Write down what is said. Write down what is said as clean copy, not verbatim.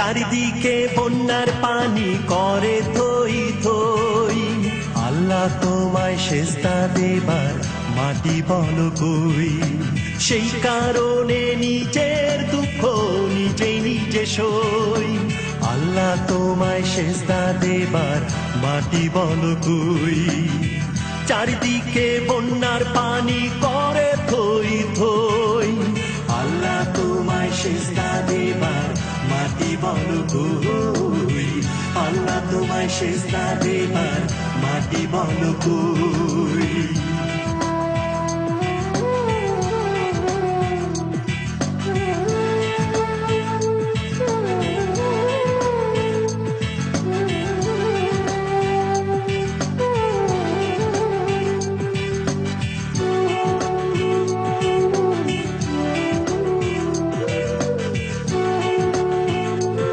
চারিদিকে বন্যার পানি করে থই থই, আল্লাহ তোমায় সেজদা দেবার মাটি বলো কই। সেই কারণে নিজের দুঃখ নিজেই নিজে সই, আল্লাহ তোমায় সেজদা দেবার মাটি বলো কই। চারিদিকে বন্যার পানি করে থই থই, আল্লাহ তোমায় সেজদা দেবার মাটি বলো কই। আল্লাহ তোমায় সেজদা দেবার মাটি বলো কই।